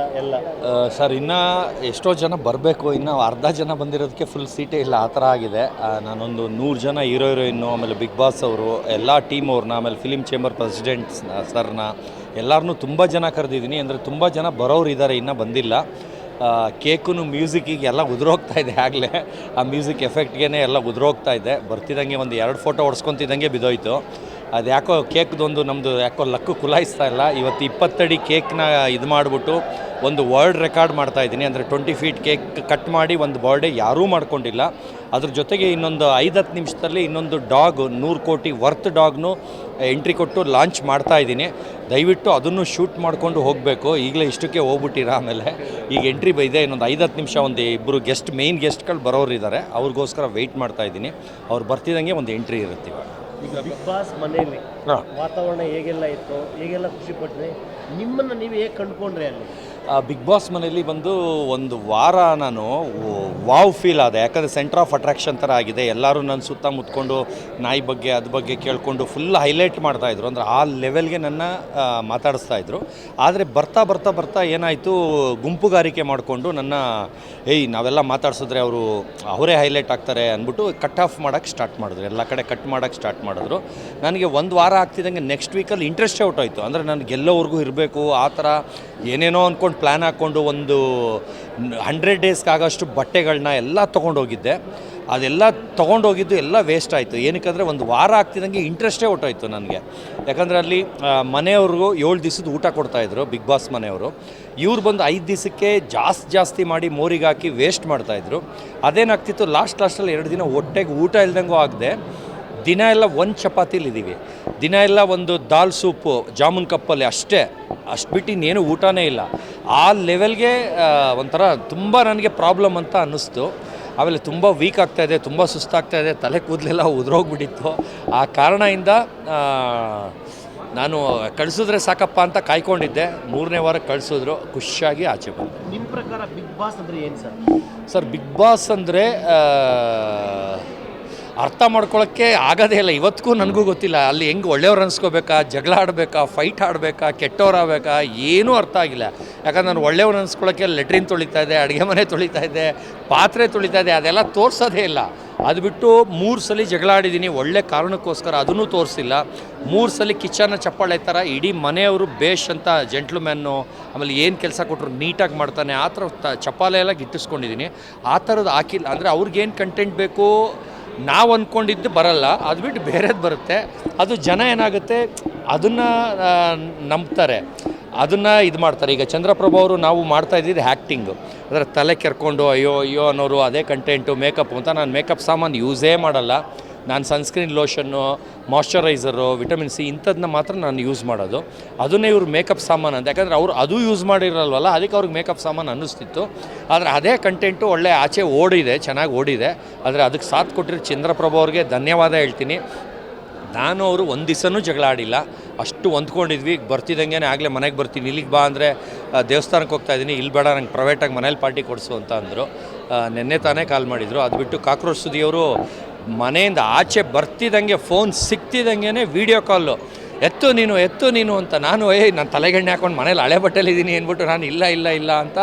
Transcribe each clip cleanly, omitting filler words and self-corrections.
ಎಲ್ಲ ಸರ್ ಇನ್ನೂ ಎಷ್ಟೋ ಜನ ಬರಬೇಕು, ಇನ್ನೂ ಅರ್ಧ ಜನ ಬಂದಿರೋದಕ್ಕೆ ಫುಲ್ ಸೀಟೇ ಇಲ್ಲ, ಆ ಥರ ಆಗಿದೆ. ನಾನೊಂದು 100 ಜನ ಹೀರೋಯಿನ್ನು, ಆಮೇಲೆ ಬಿಗ್ ಬಾಸ್ ಅವರು ಎಲ್ಲ ಟೀಮ್ ಅವ್ರನ್ನ, ಆಮೇಲೆ ಫಿಲಿಮ್ ಚೇಂಬರ್ ಪ್ರೆಸಿಡೆಂಟ್ಸ್ ಸರ್ನ ಎಲ್ಲರನ್ನೂ ತುಂಬ ಜನ ಕರೆದಿದ್ದೀನಿ. ಅಂದರೆ ತುಂಬ ಜನ ಬರೋರು ಇದ್ದಾರೆ, ಇನ್ನೂ ಬಂದಿಲ್ಲ. ಕೇಕು ಮ್ಯೂಸಿಕ್ಕಿಗೆ ಎಲ್ಲ ಉದುರೋಗ್ತಾ ಇದೆ. ಆಗಲೇ ಆ ಮ್ಯೂಸಿಕ್ ಎಫೆಕ್ಟ್ಗೆ ಎಲ್ಲ ಉದುರೋಗ್ತಾ ಇದೆ. ಬರ್ತಿದ್ದಂಗೆ ಒಂದು 2 ಫೋಟೋ ಹೊಡ್ಸ್ಕೊತಿದ್ದಂಗೆ ಬಿದ್ದೋಯ್ತು. ಅದು ಯಾಕೋ ಕೇಕ್ದೊಂದು ನಮ್ಮದು ಯಾಕೋ ಲಕ್ಕು ಕುಲಾಯಿಸ್ತಾ ಇಲ್ಲ. ಇವತ್ತು 20 ಅಡಿ ಕೇಕ್ನ ಇದು ಮಾಡಿಬಿಟ್ಟು ಒಂದು ವರ್ಲ್ಡ್ ರೆಕಾರ್ಡ್ ಮಾಡ್ತಾಯಿದ್ದೀನಿ. ಅಂದರೆ 20 ಫೀಟ್ ಕೇಕ್ ಕಟ್ ಮಾಡಿ ಒಂದು ಬರ್ಡೇ ಯಾರೂ ಮಾಡ್ಕೊಂಡಿಲ್ಲ. ಅದ್ರ ಜೊತೆಗೆ ಇನ್ನೊಂದು 5-10 ನಿಮಿಷದಲ್ಲಿ ಇನ್ನೊಂದು ಡಾಗ್ 100 ಕೋಟಿ ವರ್ತ್ ಡಾಗ್ನು ಎಂಟ್ರಿ ಕೊಟ್ಟು ಲಾಂಚ್ ಮಾಡ್ತಾಯಿದ್ದೀನಿ. ದಯವಿಟ್ಟು ಅದನ್ನು ಶೂಟ್ ಮಾಡಿಕೊಂಡು ಹೋಗಬೇಕು. ಈಗಲೇ ಇಷ್ಟಕ್ಕೆ ಹೋಗ್ಬಿಟ್ಟಿರ. ಆಮೇಲೆ ಈಗ ಎಂಟ್ರಿ ಇದೆ, ಇನ್ನೊಂದು 5-10 ನಿಮಿಷ ಒಂದು ಇಬ್ಬರು ಮೇಯ್ನ್ ಗೆಸ್ಟ್ಗಳು ಬರೋರು ಇದ್ದಾರೆ, ಅವ್ರಿಗೋಸ್ಕರ ವೆಯ್ಟ್ ಮಾಡ್ತಾಯಿದ್ದೀನಿ. ಅವ್ರು ಬರ್ತಿದ್ದಂಗೆ ಒಂದು ಎಂಟ್ರಿ ಇರುತ್ತೆ. ಈಗ ಬಿಗ್ ಬಾಸ್ ಮನೆಯಲ್ಲಿ ವಾತಾವರಣ ಹೇಗೆಲ್ಲ ಇತ್ತು, ಹೇಗೆಲ್ಲ ಖುಷಿ ಪಟ್ರಿ, ನಿಮ್ಮನ್ನು ನೀವು ಹೇಗೆ ಕಂಡುಕೊಂಡ್ರಿ ಅಲ್ಲಿ? ಬಿಗ್ ಬಾಸ್ ಮನೆಯಲ್ಲಿ ಬಂದು ಒಂದು ವಾರ ನಾನು ವಾವ್ ಫೀಲ್ ಆದೆ. ಯಾಕಂದರೆ ಸೆಂಟರ್ ಆಫ್ ಅಟ್ರಾಕ್ಷನ್ ಥರ ಆಗಿದೆ. ಎಲ್ಲರೂ ನನ್ನ ಸುತ್ತ ಮುತ್ಕೊಂಡು ನಾಯಿ ಬಗ್ಗೆ ಅದ್ರ ಬಗ್ಗೆ ಕೇಳಿಕೊಂಡು ಫುಲ್ ಹೈಲೈಟ್ ಮಾಡ್ತಾಯಿದ್ರು. ಅಂದರೆ ಆ ಲೆವೆಲ್ಗೆ ನನ್ನ ಮಾತಾಡಿಸ್ತಾಯಿದ್ರು. ಆದರೆ ಬರ್ತಾ ಬರ್ತಾ ಬರ್ತಾ ಏನಾಯಿತು, ಗುಂಪುಗಾರಿಕೆ ಮಾಡಿಕೊಂಡು ನನ್ನ ನಾವೆಲ್ಲ ಮಾತಾಡ್ಸಿದ್ರೆ ಅವರೇ ಹೈಲೈಟ್ ಆಗ್ತಾರೆ ಅಂದ್ಬಿಟ್ಟು ಕಟ್ ಆಫ್ ಮಾಡೋಕ್ಕೆ ಸ್ಟಾರ್ಟ್ ಮಾಡಿದ್ರು. ಎಲ್ಲ ಕಡೆ ಕಟ್ ಮಾಡೋಕ್ಕೆ ಸ್ಟಾರ್ಟ್ ಮಾಡಿದ್ರು. ನನಗೆ ಒಂದು ವಾರ ಆಗ್ತಿದ್ದಂಗೆ ನೆಕ್ಸ್ಟ್ ವೀಕಲ್ಲಿ ಇಂಟ್ರೆಸ್ಟೇ ಔಟಾಯಿತು. ಅಂದರೆ ನನಗೆ ಗೆಲ್ಲೋವರೆಗೂ ಇರಬೇಕು ಆ ಥರ ಏನೇನೋ ಅಂದ್ಕೊಂಡು ಪ್ಲ್ಯಾನ್ ಹಾಕ್ಕೊಂಡು ಒಂದು 100 ಡೇಸ್ಗಾಗೋಷ್ಟು ಬಟ್ಟೆಗಳನ್ನ ಎಲ್ಲ ತೊಗೊಂಡೋಗಿದ್ದೆ. ಅದೆಲ್ಲ ತೊಗೊಂಡೋಗಿದ್ದು ಎಲ್ಲ ವೇಸ್ಟ್ ಆಯಿತು. ಏನಕ್ಕಂದರೆ ಒಂದು ವಾರ ಆಗ್ತಿದ್ದಂಗೆ ಇಂಟ್ರೆಸ್ಟೇ ಹೊಟ್ಟೋಯ್ತು ನನಗೆ. ಯಾಕಂದರೆ ಅಲ್ಲಿ ಮನೆಯವ್ರಿಗೂ 7 ದಿವಸದ ಊಟ ಕೊಡ್ತಾಯಿದ್ರು ಬಿಗ್ ಬಾಸ್ ಮನೆಯವರು. ಇವ್ರು ಬಂದು 5 ದಿವಸಕ್ಕೆ ಜಾಸ್ತಿ ಮಾಡಿ ಮೋರಿಗೆ ಹಾಕಿ ವೇಸ್ಟ್ ಮಾಡ್ತಾಯಿದ್ರು. ಅದೇನಾಗ್ತಿತ್ತು, ಲಾಸ್ಟಲ್ಲಿ 2 ದಿನ ಹೊಟ್ಟೆಗೆ ಊಟ ಇಲ್ದಂಗೂ ಆಗದೆ ದಿನ ಎಲ್ಲ ಒಂದು ಚಪಾತಿಲಿದ್ದೀವಿ, ದಿನ ಎಲ್ಲ ಒಂದು ದಾಲ್ ಸೂಪು ಜಾಮೂನ್ ಕಪ್ಪಲ್ಲಿ ಅಷ್ಟು ಬಿಟ್ಟು ಇನ್ನೇನು ಊಟನೇ ಇಲ್ಲ. ಆ ಲೆವೆಲ್ಗೆ ಒಂಥರ ತುಂಬ ನನಗೆ ಪ್ರಾಬ್ಲಮ್ ಅಂತ ಅನ್ನಿಸ್ತು. ಆಮೇಲೆ ತುಂಬ ವೀಕ್ ಆಗ್ತಾಯಿದೆ, ತುಂಬ ಸುಸ್ತಾಗ್ತಾಯಿದೆ, ತಲೆ ಕೂದಲೆಲ್ಲ ಉದುರೋಗ್ಬಿಟ್ಟಿತ್ತು. ಆ ಕಾರಣದಿಂದ ನಾನು ಕಳಿಸಿದ್ರೆ ಸಾಕಪ್ಪ ಅಂತ ಕಾಯ್ಕೊಂಡಿದ್ದೆ. 3ನೇ ವಾರಕ್ಕೆ ಕಳಿಸಿದ್ರು, ಖುಷಿಯಾಗಿ ಆಚೆ ಬಂದೆ. ನಿಮ್ಮ ಪ್ರಕಾರ ಬಿಗ್ ಬಾಸ್ ಅಂದರೆ ಏನು ಸರ್? ಸರ್ ಬಿಗ್ ಬಾಸ್ ಅಂದರೆ ಅರ್ಥ ಮಾಡ್ಕೊಳ್ಳೋಕ್ಕೆ ಆಗೋದೇ ಇಲ್ಲ. ಇವತ್ತಿಗೂ ನನಗೂ ಗೊತ್ತಿಲ್ಲ ಅಲ್ಲಿ ಹೆಂಗೆ ಒಳ್ಳೆಯವ್ರು ಅನ್ಸ್ಕೋಬೇಕಾ, ಜಗಳ ಆಡಬೇಕಾ, ಫೈಟ್ ಆಡಬೇಕಾ, ಕೆಟ್ಟವ್ರು ಆಗಬೇಕಾ, ಏನೂ ಅರ್ಥ ಆಗಿಲ್ಲ. ಯಾಕಂದ್ರೆ ನಾನು ಒಳ್ಳೆಯವ್ರು ಅನ್ಸ್ಕೊಳ್ಳೋಕ್ಕೆ ಲೆಟ್ರಿನ್ ತೊಳಿತಾ ಇದ್ದೆ, ಅಡುಗೆ ಮನೆ ತೊಳಿತಾ ಇದ್ದೆ, ಪಾತ್ರೆ ತೊಳಿತಾ ಇದ್ದೆ, ಅದೆಲ್ಲ ತೋರಿಸೋದೇ ಇಲ್ಲ. ಅದು ಬಿಟ್ಟು 3 ಸಲ ಜಗಳ ಆಡಿದ್ದೀನಿ ಒಳ್ಳೆ ಕಾರಣಕ್ಕೋಸ್ಕರ, ಅದನ್ನು ತೋರಿಸಿಲ್ಲ. 3 ಸಲ ಕಿಚನ್ನ ಚಪ್ಪಾಳೆ ಥರ ಇಡೀ ಮನೆಯವರು ಬೇಷ್ ಅಂತ ಜೆಂಟ್ಲ್ಮ್ಯಾನ್ನು, ಆಮೇಲೆ ಏನು ಕೆಲಸ ಕೊಟ್ಟರು ನೀಟಾಗಿ ಮಾಡ್ತಾನೆ ಆ ಥರ ಚಪ್ಪಾಳೆ ಎಲ್ಲ ಗಿಟ್ಟಿಸ್ಕೊಂಡಿದ್ದೀನಿ. ಆ ಥರದ್ದು ಹಾಕಿಲ್ಲ. ಅಂದರೆ ಅವ್ರಿಗೇನು ಕಂಟೆಂಟ್ ಬೇಕು ನಾವು ಅಂದ್ಕೊಂಡಿದ್ದು ಬರಲ್ಲ, ಅದು ಬಿಟ್ಟು ಬೇರೆದು ಬರುತ್ತೆ. ಅದು ಜನ ಏನಾಗುತ್ತೆ ಅದನ್ನು ನಂಬ್ತಾರೆ, ಅದನ್ನು ಇದು ಮಾಡ್ತಾರೆ. ಈಗ ಚಂದ್ರಪ್ರಭು ಅವರು ನಾವು ಮಾಡ್ತಾಯಿದ್ದಿದ್ದು ಆ್ಯಕ್ಟಿಂಗು, ಅದರ ತಲೆ ಕೆರ್ಕೊಂಡು ಅಯ್ಯೋ ಅನ್ನೋರು ಅದೇ ಕಂಟೆಂಟು ಮೇಕಪ್ ಅಂತ. ನಾನು ಮೇಕಪ್ ಸಾಮಾನು ಯೂಸೇ ಮಾಡಲ್ಲ. ನಾನು sunscreen lotion, moisturiser, vitamin C ಇಂಥದ್ದನ್ನ ಮಾತ್ರ ನಾನು ಯೂಸ್ ಮಾಡೋದು. ಅದನ್ನೇ ಇವ್ರು ಮೇಕಪ್ ಸಾಮಾನು ಅಂತ. ಯಾಕಂದರೆ ಅದು ಯೂಸ್ ಮಾಡಿರಲ್ವಲ್ಲ, ಅದಕ್ಕೆ ಅವ್ರಿಗೆ ಮೇಕಪ್ ಸಾಮಾನು ಅನ್ನಿಸ್ತಿತ್ತು. ಆದರೆ ಅದೇ ಕಂಟೆಂಟು ಒಳ್ಳೆ ಆಚೆ ಓಡಿದೆ, ಚೆನ್ನಾಗಿ ಓಡಿದೆ. ಆದರೆ ಅದಕ್ಕೆ ಸಾಥ್ ಕೊಟ್ಟಿರೋ ಚಂದ್ರಪ್ರಭು ಅವ್ರಿಗೆ ಧನ್ಯವಾದ ಹೇಳ್ತೀನಿ. ನಾನು ಅವರು ಒಂದು ದಿವಸನೂ ಜಗಳ ಆಡಿಲ್ಲ, ಅಷ್ಟು ಹೊಂದ್ಕೊಂಡಿದ್ವಿ. ಬರ್ತಿದ್ದಂಗೆ ಆಗಲೇ ಮನೆಗೆ ಬರ್ತೀನಿ, ಇಲ್ಲಿಗೆ ಬಾ ಅಂದರೆ ದೇವಸ್ಥಾನಕ್ಕೆ ಹೋಗ್ತಾಯಿದ್ದೀನಿ, ಇಲ್ಲಿ ಬೇಡ ನಂಗೆ ಪ್ರೈವೇಟಾಗಿ ಮನೇಲಿ ಪಾರ್ಟಿ ಕೊಡಿಸು ಅಂತ ಅಂದರು. ನೆನ್ನೆ ತಾನೇ ಕಾಲ್ ಮಾಡಿದರು. ಅದು ಬಿಟ್ಟು ಕಾಕ್ರೋಚ್ ಸುದಿಯವರು ಮನೆಯಿಂದ ಆಚೆ ಬರ್ತಿದ್ದಂಗೆ ಫೋನ್ ಸಿಕ್ತಿದ್ದಂಗೆ ವೀಡಿಯೋ ಕಾಲು, ಎತ್ತು ನೀನು ಅಂತ. ನಾನು ನಾನು ತಲೆಗೆಣ್ಣೆ ಹಾಕೊಂಡು ಮನೇಲಿ ಹಳೆ ಬಟ್ಟೆಲಿದ್ದೀನಿ ಅಂದ್ಬಿಟ್ಟು ನಾನು ಇಲ್ಲ ಅಂತ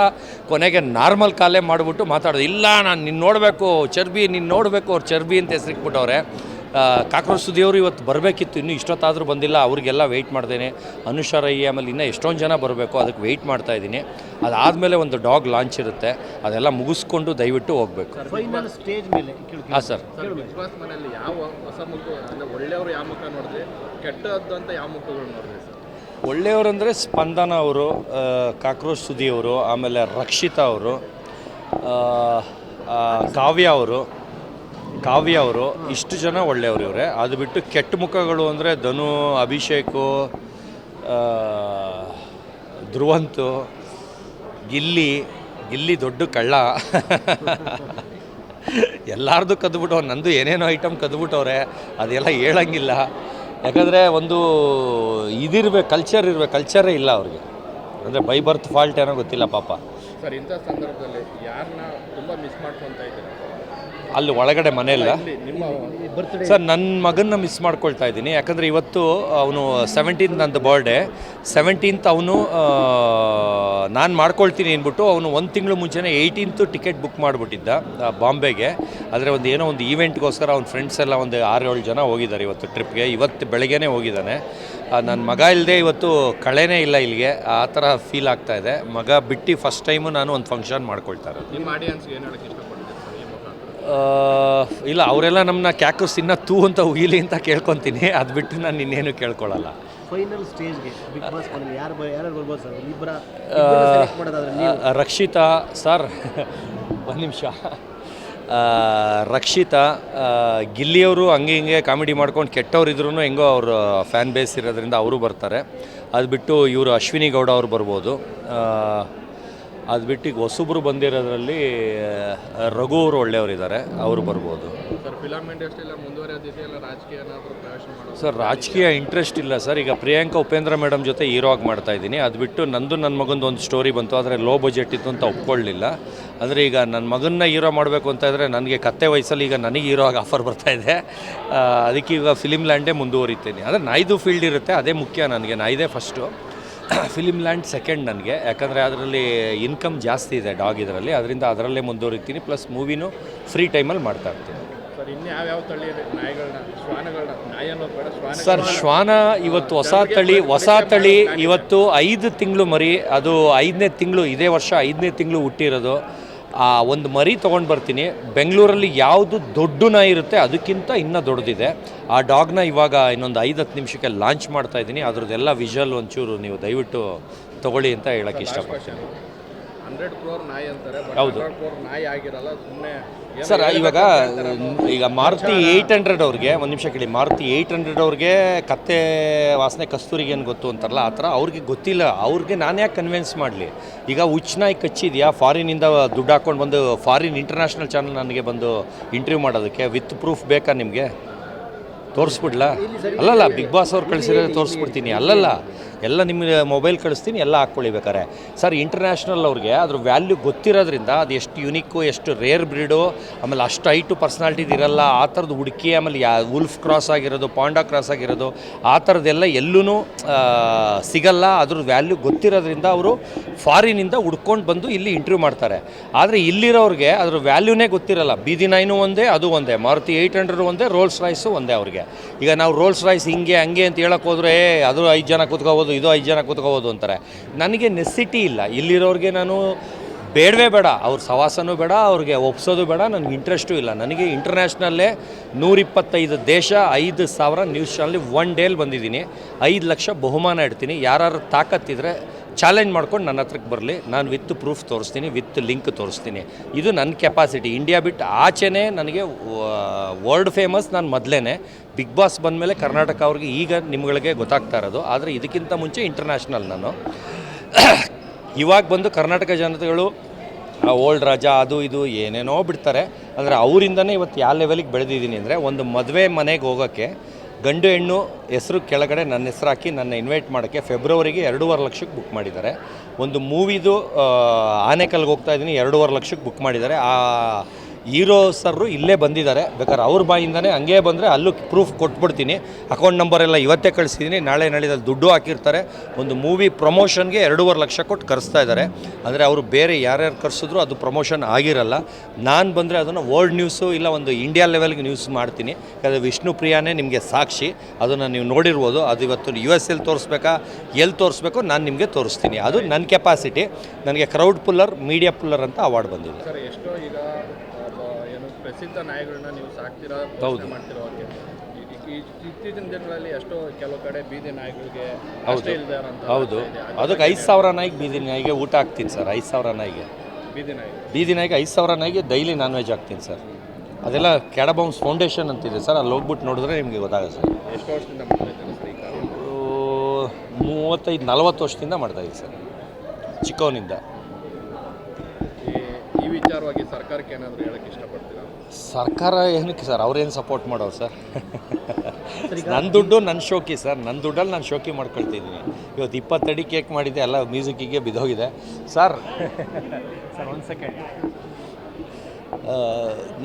ಕೊನೆಗೆ ನಾರ್ಮಲ್ ಕಾಲೇ ಮಾಡಿಬಿಟ್ಟು ಮಾತಾಡೋದು. ಇಲ್ಲ ನಾನು ನಿನ್ನ ನೋಡಬೇಕು ಚರ್ಬಿ, ಅವ್ರು ಚರ್ಬಿ ಅಂತ ಹೆಸರಿಕ್ಬಿಟ್ಟವ್ರೆ. ಕಾಕ್ರೋಚ್ ಸುದಿಯವರು ಇವತ್ತು ಬರಬೇಕಿತ್ತು, ಇನ್ನೂ ಇಷ್ಟೊತ್ತಾದರೂ ಬಂದಿಲ್ಲ. ಅವ್ರಿಗೆಲ್ಲ ವೆಯ್ಟ್ ಮಾಡ್ತೇನೆ. ಅನುಷಾ ರೈ ಆಮೇಲೆ ಇನ್ನೂ ಎಷ್ಟೊಂದು ಜನ ಬರಬೇಕು, ಅದಕ್ಕೆ ವೆಯ್ಟ್ ಮಾಡ್ತಾಯಿದ್ದೀನಿ. ಅದಾದಮೇಲೆ ಒಂದು ಡಾಗ್ ಲಾಂಚ್ ಇರುತ್ತೆ, ಅದೆಲ್ಲ ಮುಗಿಸ್ಕೊಂಡು ದಯವಿಟ್ಟು ಹೋಗಬೇಕು. ಫೈನಲ್ ಸ್ಟೇಜ್ ಮೇಲೆ ಹಾಂ ಸರ್. ಬಿಗ್ ಬಾಸ್ ಮನೆಯಲ್ಲಿ ಯಾವ ಹೊಸ ಮುಖ ಅಂದರೆ ಒಳ್ಳೆಯವರು ಯಾವ ಮುಖ ನೋಡಿದ್ರೆ, ಕೆಟ್ಟದ್ದು ಅಂತ ಯಾವ ಮುಖಗಳು ನೋಡಿದ್ರೆ ಸರ್? ಒಳ್ಳೆಯವರಂದರೆ ಸ್ಪಂದನ ಅವರು, ಕಾಕ್ರೋಚ್ ಸುದಿಯವರು, ಆಮೇಲೆ ರಕ್ಷಿತಾ ಅವರು, ಕಾವ್ಯ ಅವರು, ಇಷ್ಟು ಜನ ಒಳ್ಳೆಯವರು ಇವರೇ. ಅದು ಬಿಟ್ಟು ಕೆಟ್ಟ ಮುಖಗಳು ಅಂದರೆ ಧನು, ಅಭಿಷೇಕು, ಧ್ರುವಂತು, ಗಿಲ್ಲಿ ದೊಡ್ಡ ಕಳ್ಳ ಎಲ್ಲಾರ್ದು ಕದ್ದುಬಿಟ್ಟವ್ರು. ನಂದು ಏನೇನೋ ಐಟಮ್ ಕದ್ದುಬಿಟ್ಟವ್ರೆ, ಅದೆಲ್ಲ ಹೇಳಂಗಿಲ್ಲ. ಯಾಕಂದರೆ ಒಂದು ಇದಿರ್ಬೇಕು, ಕಲ್ಚರೇ ಇಲ್ಲ ಅವ್ರಿಗೆ. ಅಂದರೆ ಬೈ ಬರ್ತ್ ಫಾಲ್ಟ್ ಏನೋ ಗೊತ್ತಿಲ್ಲ ಪಾಪ. ಸರ್ ಇಂಥ ಸಂದರ್ಭದಲ್ಲಿ ಯಾರನ್ನ ತುಂಬ ಮಿಸ್ ಮಾಡ್ಕೊತಾ ಇದ್ದೀರಾ? ಅಲ್ಲಿ ಒಳಗಡೆ ಮನೆಯಲ್ಲ ನಿಮ್ಮ ಬರ್ತ್ಡೇ ಸರ್. ನನ್ನ ಮಗನ್ನ ಮಿಸ್ ಮಾಡ್ಕೊಳ್ತಾ ಇದ್ದೀನಿ, ಯಾಕಂದರೆ ಇವತ್ತು ಅವನು 17th ನಂದು ಬರ್ಡೇ. 17th ಅವನು ನಾನು ಮಾಡ್ಕೊಳ್ತೀನಿ ಅಂದ್ಬಿಟ್ಟು ಅವನು ಒಂದು ತಿಂಗಳು ಮುಂಚೆನೇ 18th ಟಿಕೆಟ್ ಬುಕ್ ಮಾಡಿಬಿಟ್ಟಿದ್ದ ಬಾಂಬೆಗೆ. ಆದರೆ ಒಂದು ಏನೋ ಒಂದು ಈವೆಂಟ್ಗೋಸ್ಕರ ಅವ್ನ ಫ್ರೆಂಡ್ಸ್ ಎಲ್ಲ ಒಂದು 6-7 ಜನ ಹೋಗಿದ್ದಾರೆ ಇವತ್ತು ಟ್ರಿಪ್ಗೆ. ಇವತ್ತು ಬೆಳಗ್ಗೆನೇ ಹೋಗಿದ್ದಾನೆ. ನನ್ನ ಮಗ ಇಲ್ಲದೆ ಇವತ್ತು ಕಳೆನೇ ಇಲ್ಲ ಇಲ್ಲಿಗೆ, ಆ ಥರ ಫೀಲ್ ಆಗ್ತಾ ಇದೆ. ಮಗ ಬಿಟ್ಟು ಫಸ್ಟ್ ಟೈಮು ನಾನು ಒಂದು ಫಂಕ್ಷನ್ ಮಾಡ್ಕೊಳ್ತಾ ಇರೋದು. ನಿಮ್ಮ ಆಡಿಯನ್ಸ್ಗೆ ಏನು ಹೇಳಕ್ಕೆ ಇಷ್ಟಪಡ್ತೀರಿ ಸರ್ ಈ ಮುಖಾಂತರ? ಇಲ್ಲ, ಅವರೆಲ್ಲ ನಮ್ಮನ್ನ ಕ್ಯಾಕಸ್ ಇನ್ನೂ ತೂ ಅಂತ ಉಗಿಲಿ ಅಂತ ಕೇಳ್ಕೊತೀನಿ. ಅದು ಬಿಟ್ಟು ನಾನು ಇನ್ನೇನು ಕೇಳ್ಕೊಳ್ಳಲ್ಲ. ಫೈನಲ್ ಸ್ಟೇಜ್ಗೆ ಬಿಗ್ ಬಾಸ್ ಮನೇಲಿ ಯಾರು ಬರ್ಬೋದು ಸರ್? ಸೆಲೆಕ್ಟ್ ಮಾಡೋದಾದ್ರೆ ನೀವು. ರಕ್ಷಿತಾ ಸರ್, ಒಂದು ನಿಮಿಷ. ರಕ್ಷಿತಾ, ಗಿಲ್ಲಿಯವರು ಹಂಗೆ ಹಿಂಗೆ ಕಾಮಿಡಿ ಮಾಡ್ಕೊಂಡು ಕೆಟ್ಟವ್ರು ಇದ್ರೂ ಹೆಂಗೋ ಅವ್ರ ಫ್ಯಾನ್ ಬೇಸ್ ಇರೋದ್ರಿಂದ ಅವರು ಬರ್ತಾರೆ. ಅದು ಬಿಟ್ಟು ಇವರು ಅಶ್ವಿನಿ ಗೌಡ ಅವ್ರು ಬರ್ಬೋದು. ಅದು ಬಿಟ್ಟು ಈಗ ಹೊಸಬ್ರು ಬಂದಿರೋದ್ರಲ್ಲಿ ರಘು ಅವರು ಒಳ್ಳೆಯವರಿದ್ದಾರೆ, ಅವರು ಬರ್ಬೋದು. ಸರ್ ಫಿಲಮ್ ಇಂಡಸ್ಟ್ರಿ ಎಲ್ಲ ಮುಂದುವರೆಯೋದಿದೆಯಲ್ಲ, ರಾಜಕೀಯ ಏನಾದರೂ ಪ್ರವೇಶ ಮಾಡೋದು? ಸರ್ ರಾಜಕೀಯ ಇಂಟ್ರೆಸ್ಟ್ ಇಲ್ಲ ಸರ್. ಈಗ ಪ್ರಿಯಾಂಕಾ ಉಪೇಂದ್ರ ಮೇಡಮ್ ಜೊತೆ ಹೀರೋ ಆಗಿ ಮಾಡ್ತಾಯಿದ್ದೀನಿ. ಅದು ಬಿಟ್ಟು ನನ್ನ ಮಗಂದು ಒಂದು ಸ್ಟೋರಿ ಬಂತು, ಆದರೆ ಲೋ ಬಜೆಟ್ ಇತ್ತು ಅಂತ ಒಪ್ಕೊಳ್ಳಿಲ್ಲ. ಅಂದರೆ ಈಗ ನನ್ನ ಮಗನ್ನ ಹೀರೋ ಮಾಡಬೇಕು ಅಂತ ಇದ್ದರೆ ನನಗೆ ಕತ್ತೆ ವಯಸ್ಸಲ್ಲಿ ಈಗ ನನಗೆ ಹೀರೋ ಆಗಿ ಆಫರ್ ಬರ್ತಾಯಿದೆ. ಅದಕ್ಕೆ ಈಗ ಫಿಲಿಮ್ ಲ್ಯಾಂಡೇ ಮುಂದುವರಿತೀನಿ. ಅಂದರೆ ನಾಯ್ದು ಫೀಲ್ಡ್ ಇರುತ್ತೆ, ಅದೇ ಮುಖ್ಯ ನನಗೆ. ನಾಯ್ದೇ ಫಸ್ಟು, ಫಿಲಿಮ್ ಲ್ಯಾಂಡ್ ಸೆಕೆಂಡ್ ನನಗೆ. ಯಾಕಂದರೆ ಅದರಲ್ಲಿ ಇನ್ಕಮ್ ಜಾಸ್ತಿ ಇದೆ ಡಾಗ್ ಇದರಲ್ಲಿ, ಅದರಿಂದ ಅದರಲ್ಲೇ ಮುಂದುವರಿತೀನಿ. ಪ್ಲಸ್ ಮೂವಿನೂ ಫ್ರೀ ಟೈಮಲ್ಲಿ ಮಾಡ್ತಾ ಇರ್ತೀನಿ. ಸರ್ ಇನ್ನು ಯಾವ ತಳಿ ನಾಯಿಗಳನ್ನ, ಶ್ವಾನಗಳನ್ನ, ನಾಯಿ ಅನ್ನೋದು ಬೇಡ, ಸರ್ ಶ್ವಾನ ಇವತ್ತು ಹೊಸ ತಳಿ ಇವತ್ತು 5 ತಿಂಗಳು ಮರಿ. ಅದು 5ನೇ ತಿಂಗಳು, ಇದೇ ವರ್ಷ 5ನೇ ತಿಂಗಳು ಹುಟ್ಟಿರೋದು. ಒಂದು ಮರಿ ತೊಗೊಂಡು ಬರ್ತೀನಿ. ಬೆಂಗಳೂರಲ್ಲಿ ಯಾವುದು ದೊಡ್ಡ ನಾಯಿ ಇರುತ್ತೆ ಅದಕ್ಕಿಂತ ಇನ್ನೂ ದೊಡ್ಡದಿದೆ. ಆ ಡಾಗ್ನ ಇವಾಗ ಇನ್ನೊಂದು 5-10 ನಿಮಿಷಕ್ಕೆ ಲಾಂಚ್ ಮಾಡ್ತಾಯಿದ್ದೀನಿ. ಅದ್ರದ್ದೆಲ್ಲ ವಿಷುವಲ್ ಒಂಚೂರು ನೀವು ದಯವಿಟ್ಟು ತೊಗೊಳ್ಳಿ ಅಂತ ಹೇಳೋಕ್ಕೆ ಇಷ್ಟಪಡ್ತೀನಿ. 100 crore ನಾಯಿ ಅಂತಾರೆ, ಹೌದು 100 crore ನಾಯಿ ಆಗಿರಲ್ಲ, ಸುಮ್ಮನೆ ಸರ್. ಈಗ ಮಾರುತಿ 800 ಅವ್ರಿಗೆ, ಒಂದು ನಿಮಿಷ ಕೇಳಿ, ಮಾರುತಿ 800 ಅವ್ರಿಗೆ ಕತ್ತೆ ವಾಸನೆ ಕಸ್ತೂರಿಗೆ ಏನು ಗೊತ್ತು ಅಂತಾರಲ್ಲ, ಆ ಥರ ಅವ್ರಿಗೆ ಗೊತ್ತಿಲ್ಲ. ಅವ್ರಿಗೆ ನಾನು ಯಾಕೆ ಕನ್ವಿನ್ಸ್ ಮಾಡಲಿ? ಈಗ ಹುಚ್ಚನಾಯಿ ಕಚ್ಚಿದ್ಯಾ, ಫಾರಿನಿಂದ ದುಡ್ಡು ಹಾಕ್ಕೊಂಡು ಬಂದು ಫಾರಿನ್ ಇಂಟರ್ನ್ಯಾಷನಲ್ ಚಾನಲ್ ನನಗೆ ಬಂದು ಇಂಟರ್ವ್ಯೂ ಮಾಡೋದಕ್ಕೆ ವಿತ್ ಪ್ರೂಫ್ ಬೇಕಾ ನಿಮಗೆ? ತೋರಿಸ್ಬಿಡ್ಲಾ? ಅಲ್ಲಲ್ಲ, ಬಿಗ್ ಬಾಸ್ ಅವ್ರು ಕಳಿಸಿರೋದು ತೋರಿಸ್ಬಿಡ್ತೀನಿ. ಅಲ್ಲಲ್ಲ, ಎಲ್ಲ ನಿಮ್ಮ ಮೊಬೈಲ್ ಕಳಿಸ್ತೀನಿ, ಎಲ್ಲ ಹಾಕ್ಕೊಳ್ಳಿ ಬೇಕಾರೆ. ಸರ್ ಇಂಟರ್ನ್ಯಾಷನಲ್ ಅವ್ರಿಗೆ ಅದ್ರ ವ್ಯಾಲ್ಯೂ ಗೊತ್ತಿರೋದ್ರಿಂದ ಅದು ಎಷ್ಟು ಯುನಿಕ್ಕು, ಎಷ್ಟು ರೇರ್ ಬ್ರೀಡು, ಆಮೇಲೆ ಅಷ್ಟು ಹೈಟು ಪರ್ಸ್ನಾಲಿಟಿದು ಇರಲ್ಲ. ಆ ಥರದ್ದು ಹುಡುಕಿ, ಆಮೇಲೆ ವುಲ್ಫ್ ಕ್ರಾಸ್ ಆಗಿರೋದು, ಪಾಂಡಾ ಕ್ರಾಸ್ ಆಗಿರೋದು, ಆ ಥರದ್ದೆಲ್ಲ ಎಲ್ಲೂ ಸಿಗಲ್ಲ. ಅದ್ರ ವ್ಯಾಲ್ಯೂ ಗೊತ್ತಿರೋದ್ರಿಂದ ಅವರು ಫಾರಿನಿಂದ ಹುಡ್ಕೊಂಡು ಬಂದು ಇಲ್ಲಿ ಇಂಟರ್ವ್ಯೂ ಮಾಡ್ತಾರೆ. ಆದರೆ ಇಲ್ಲಿರೋರಿಗೆ ಅದ್ರ ವ್ಯಾಲ್ಯೂನೇ ಗೊತ್ತಿರಲ್ಲ. ಬೀದಿ ನಾಯಿನೂ ಒಂದೇ, ಅದು ಒಂದೇ. ಮಾರುತಿ 800 ಒಂದೇ, ರೋಲ್ಸ್ ರಾಯ್ಸು ಒಂದೇ ಅವ್ರಿಗೆ. ಈಗ ನಾವು ರೋಲ್ಸ್ ರಾಯ್ಸ್ ಹಿಂಗೆ ಹಂಗೆ ಅಂತ ಹೇಳಕ್ಕೆ ಹೋದರೆ ಅದು 5 ಜನ ಕೂತ್ಕೋಬೋದು, ಇದು 5 ಜನ ಕೂತ್ಕೋಬೋದು ಅಂತಾರೆ. ನನಗೆ ನೆಸಿಟಿ ಇಲ್ಲ. ಇಲ್ಲಿರೋರಿಗೆ ನಾನು ಬೇಡವೇ ಬೇಡ, ಅವ್ರ ಸವಾಸನೂ ಬೇಡ, ಅವ್ರಿಗೆ ಒಪ್ಸೋದು ಬೇಡ, ನನಗೆ ಇಂಟ್ರೆಸ್ಟು ಇಲ್ಲ. ನನಗೆ ಇಂಟರ್ನ್ಯಾಷನಲ್ಲೇ 125 ದೇಶ, 5,000 ನ್ಯೂಸ್ ಚಾನಲ್ ಒನ್ ಡೇಲಿ ಬಂದಿದ್ದೀನಿ. 5 ಲಕ್ಷ ಬಹುಮಾನ ಇಡ್ತೀನಿ. ಯಾರು ತಾಕತ್ತಿದ್ರೆ ಚಾಲೆಂಜ್ ಮಾಡ್ಕೊಂಡು ನನ್ನ ಹತ್ರಕ್ಕೆ ಬರಲಿ, ನಾನು ವಿತ್ ಪ್ರೂಫ್ ತೋರಿಸ್ತೀನಿ, ವಿತ್ ಲಿಂಕ್ ತೋರಿಸ್ತೀನಿ. ಇದು ನನ್ನ ಕೆಪಾಸಿಟಿ. ಇಂಡಿಯಾ ಬಿಟ್ಟು ಆಚೆನೇ ನನಗೆ ವರ್ಲ್ಡ್ ಫೇಮಸ್ ನಾನು ಮೊದಲೇ. ಬಿಗ್ ಬಾಸ್ ಬಂದಮೇಲೆ ಕರ್ನಾಟಕ ಅವ್ರಿಗೆ ಈಗ ನಿಮ್ಗಳಿಗೆ ಗೊತ್ತಾಗ್ತಾ ಇರೋದು. ಆದರೆ ಇದಕ್ಕಿಂತ ಮುಂಚೆ ಇಂಟರ್ನ್ಯಾಷನಲ್ ನಾನು. ಇವಾಗ ಬಂದು ಕರ್ನಾಟಕ ಜನತೆಗಳು ಓಲ್ಡ್ ರಾಜ ಅದು ಇದು ಏನೇನೋ ಬಿಡ್ತಾರೆ. ಅಂದರೆ ಅವರಿಂದನೇ ಇವತ್ತು ಯಾವ ಲೆವೆಲಿಗೆ ಬೆಳೆದಿದ್ದೀನಿ ಅಂದರೆ, ಒಂದು ಮದುವೆ ಮನೆಗೆ ಹೋಗೋಕ್ಕೆ ಗಂಡು ಹೆಣ್ಣು ಹೆಸರು ಕೆಳಗಡೆ ನನ್ನ ಹೆಸರು ಹಾಕಿ ನನ್ನ ಇನ್ವೈಟ್ ಮಾಡೋಕ್ಕೆ ಫೆಬ್ರವರಿಗೆ 2.5 ಲಕ್ಷಕ್ಕೆ ಬುಕ್ ಮಾಡಿದ್ದಾರೆ. ಒಂದು ಮೂವಿದು ಆನೆಕಲ್ಗೆ ಹೋಗ್ತಾ ಇದ್ದೀನಿ, 2.5 ಲಕ್ಷಕ್ಕೆ ಬುಕ್ ಮಾಡಿದ್ದಾರೆ. ಆ ಹೀರೋ ಸರ್ರು ಇಲ್ಲೇ ಬಂದಿದ್ದಾರೆ. ಬೇಕಾದ್ರೆ ಅವ್ರ ಬಾಯಿಂದನೇ ಹಂಗೆ ಬಂದರೆ ಅಲ್ಲೂ ಪ್ರೂಫ್ ಕೊಟ್ಬಿಡ್ತೀನಿ. ಅಕೌಂಟ್ ನಂಬರೆಲ್ಲ ಇವತ್ತೇ ಕಳಿಸಿದ್ದೀನಿ, ನಾಳೆ ನಾಳಿದಲ್ಲಿ ದುಡ್ಡು ಹಾಕಿರ್ತಾರೆ. ಒಂದು ಮೂವಿ ಪ್ರಮೋಷನ್ಗೆ 2.5 ಲಕ್ಷ ಕೊಟ್ಟು ಕರೆಸ್ತಾ ಇದ್ದಾರೆ. ಅಂದರೆ ಅವರು ಬೇರೆ ಯಾರ್ಯಾರು ಕರೆಸಿದ್ರು ಅದು ಪ್ರಮೋಷನ್ ಆಗಿರಲ್ಲ. ನಾನು ಬಂದರೆ ಅದನ್ನು ವರ್ಲ್ಡ್ ನ್ಯೂಸು ಇಲ್ಲ ಒಂದು ಇಂಡಿಯಾ ಲೆವೆಲ್ಗೆ ನ್ಯೂಸ್ ಮಾಡ್ತೀನಿ. ಯಾಕಂದರೆ ವಿಷ್ಣು ಪ್ರಿಯಾನೇ ನಿಮಗೆ ಸಾಕ್ಷಿ, ಅದನ್ನು ನೀವು ನೋಡಿರ್ಬೋದು. ಅದು ಇವತ್ತು US ಎಲ್ಲಿ ತೋರಿಸ್ಬೇಕಾ, ಎಲ್ಲಿ ತೋರಿಸ್ಬೇಕು, ನಾನು ನಿಮಗೆ ತೋರಿಸ್ತೀನಿ. ಅದು ನನ್ನ ಕೆಪಾಸಿಟಿ. ನನಗೆ ಕ್ರೌಡ್ ಪುಲ್ಲರ್, ಮೀಡಿಯಾ ಪುಲ್ಲರ್ ಅಂತ ಅವಾರ್ಡ್ ಬಂದಿದೆ. ಸರ್ ಎಷ್ಟೋ ಈಗ ಏನು ಪ್ರಸಿದ್ಧ ನಾಯಿಗಳನ್ನ ನೀವು ಸಾಕ್ತಿರೋ, ಹೌದು ಮಾಡ್ತಿರೋ, ಇತ್ತೀಚಿನ ದಿನಗಳಲ್ಲಿ ಎಷ್ಟೋ ಕೆಲವು ಕಡೆ ಬೀದಿ ನಾಯಿಗಳಿಗೆ ಹೌದು ಇಲ್ದಾರಂತ. ಹೌದು, ಅದಕ್ಕೆ 5,000 ನಾಯಿಗೆ ಬೀದಿ ನಾಯಿಗೆ ಊಟ ಹಾಕ್ತೀನಿ ಸರ್. 5,000 ನಾಯಿಗೆ ಬೀದಿ ನಾಯಿಗೆ 5,000 ನಾಯಿಗೆ ಡೈಲಿ ನಾನ್ ವೆಜ್ ಹಾಕ್ತೀನಿ ಸರ್. ಅದೆಲ್ಲ ಕ್ಯಾಡಬೌನ್ಸ್ ಫೌಂಡೇಶನ್ ಅಂತಿದೆ ಸರ್, ಅಲ್ಲಿ ಹೋಗ್ಬಿಟ್ಟು ನೋಡಿದ್ರೆ ನಿಮಗೆ ಗೊತ್ತಾಗುತ್ತೆ ಸರ್. ಎಷ್ಟು ವರ್ಷದಿಂದ ಮಾಡ್ತಾಯಿದ್ದಾರೆ ಸರ್ ಈ ಕಾಲ? 35-40 ವರ್ಷದಿಂದ ಮಾಡ್ತಾಯಿದ್ದೀವಿ ಸರ್, ಚಿಕ್ಕವನಿಂದ. ಈ ವಿಚಾರವಾಗಿ ಸರ್ಕಾರಕ್ಕೆ ಏನಾದರೂ ಹೇಳಕ್ಕೆ ಇಷ್ಟಪಡ್ತೀರಾ? ಸರ್ಕಾರ ಏನಕ್ಕೆ ಸರ್, ಅವ್ರೇನು ಸಪೋರ್ಟ್ ಮಾಡೋರು ಸರ್? ನನ್ನ ದುಡ್ಡು ನನ್ನ ಶೋಕಿ ಸರ್, ನನ್ನ ದುಡ್ಡಲ್ಲಿ ನಾನು ಶೋಕಿ ಮಾಡ್ಕೊಳ್ತಿದ್ದೀನಿ. ಇವತ್ತು 20 ಅಡಿ ಕೇಕ್ ಮಾಡಿದ್ದೆ, ಎಲ್ಲ ಮ್ಯೂಸಿಕ್ಕಿಗೆ ಬಿದ್ದೋಗಿದೆ ಸರ್. Sir 1 second.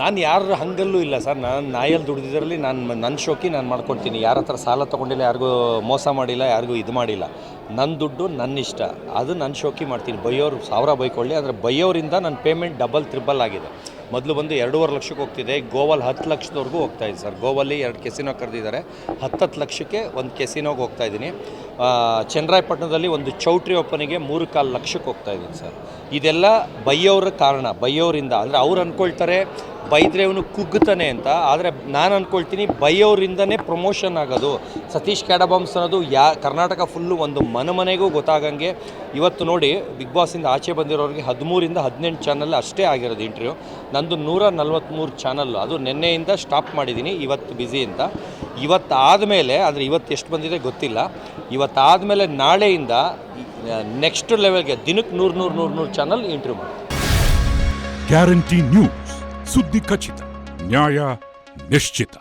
ನಾನು ಯಾರ ಹಂಗಲ್ಲೂ ಇಲ್ಲ ಸರ್. ನಾನು ನಾಯಲ್ಲಿ ದುಡಿದಿದ್ರಲ್ಲಿ ನನ್ನ ಶೋಕಿ ನಾನು ಮಾಡ್ಕೊಳ್ತೀನಿ. ಯಾರ ಹತ್ರ ಸಾಲ ತೊಗೊಂಡಿಲ್ಲ, ಯಾರಿಗೂ ಮೋಸ ಮಾಡಿಲ್ಲ, ಯಾರಿಗೂ ಇದು ಮಾಡಿಲ್ಲ. ನನ್ನ ದುಡ್ಡು ನನ್ನ ಇಷ್ಟ, ಅದು ನನ್ನ ಶೋಕಿ ಮಾಡ್ತೀನಿ. ಬೈಯೋರು 1000 ಬೈಕೊಳ್ಳಿ, ಆದರೆ ಬೈಯೋರಿಂದ ನನ್ನ ಪೇಮೆಂಟ್ ಡಬಲ್ ತ್ರಿಬಲ್ ಆಗಿದೆ. ಮೊದಲು ಬಂದು 2.5 ಲಕ್ಷಕ್ಕೆ ಹೋಗ್ತಿದೆ, ಗೋವಲ್ಲಿ 10 ಲಕ್ಷದವರೆಗೂ ಹೋಗ್ತಾಯಿದೆ ಸರ್. ಗೋವಲ್ಲಿ 2 ಕೆಸಿನೋ ಕರೆದಿದ್ದಾರೆ, 10 ಲಕ್ಷಕ್ಕೆ ಒಂದು ಕೆಸಿನೋಗೆ ಹೋಗ್ತಾಯಿದ್ದೀನಿ. ಚನ್ನರಾಯಪಟ್ಟಣದಲ್ಲಿ ಒಂದು ಚೌಟ್ರಿ ಓಪನಿಗೆ 3.25 ಲಕ್ಷಕ್ಕೆ ಹೋಗ್ತಾಯಿದ್ದೀನಿ ಸರ್. ಇದೆಲ್ಲ ಬೈಯೋರ ಕಾರಣ, ಬೈಯೋರಿಂದ. ಅಂದರೆ ಅವ್ರು ಅಂದ್ಕೊಳ್ತಾರೆ ಬೈದರೆ ಅವನು ಕುಗ್ಗುತ್ತಾನೆ ಅಂತ, ಆದರೆ ನಾನು ಅಂದ್ಕೊಳ್ತೀನಿ ಬೈಯೋರಿಂದನೇ ಪ್ರಮೋಷನ್ ಆಗೋದು. ಸತೀಶ್ ಕ್ಯಾಡಬಾಂಬ್ಸ್ ಅನ್ನೋದು ಕರ್ನಾಟಕ ಫುಲ್ಲು ಒಂದು ಮನೆಗೂ ಗೊತ್ತಾಗಂಗೆ. ಇವತ್ತು ನೋಡಿ, ಬಿಗ್ ಬಾಸಿಂದ ಆಚೆ ಬಂದಿರೋರಿಗೆ 13ರಿಂದ 18 ಚಾನಲ್ ಅಷ್ಟೇ ಆಗಿರೋದು ಇಂಟರ್ವ್ಯೂ. ನಂದು 143 ಚಾನಲ್ಲು, ಅದು ನಿನ್ನೆಯಿಂದ ಸ್ಟಾಪ್ ಮಾಡಿದ್ದೀನಿ, ಇವತ್ತು ಬ್ಯುಸಿ ಅಂತ. ಇವತ್ತಾದಮೇಲೆ, ಅಂದರೆ ಇವತ್ತು ಎಷ್ಟು ಬಂದಿದೆ ಗೊತ್ತಿಲ್ಲ, ಇವತ್ತಾದಮೇಲೆ ನಾಳೆಯಿಂದ ನೆಕ್ಸ್ಟ್ ಲೆವೆಲ್ಗೆ ದಿನಕ್ಕೆ 100 ಚಾನಲ್ ಇಂಟರ್ವ್ಯೂ ಮಾಡಿ. ಗ್ಯಾರಂಟಿ ನ್ಯೂಸ್, ಸುದ್ದಿ ಖಚಿತ, ನ್ಯಾಯ ನಿಶ್ಚಿತ.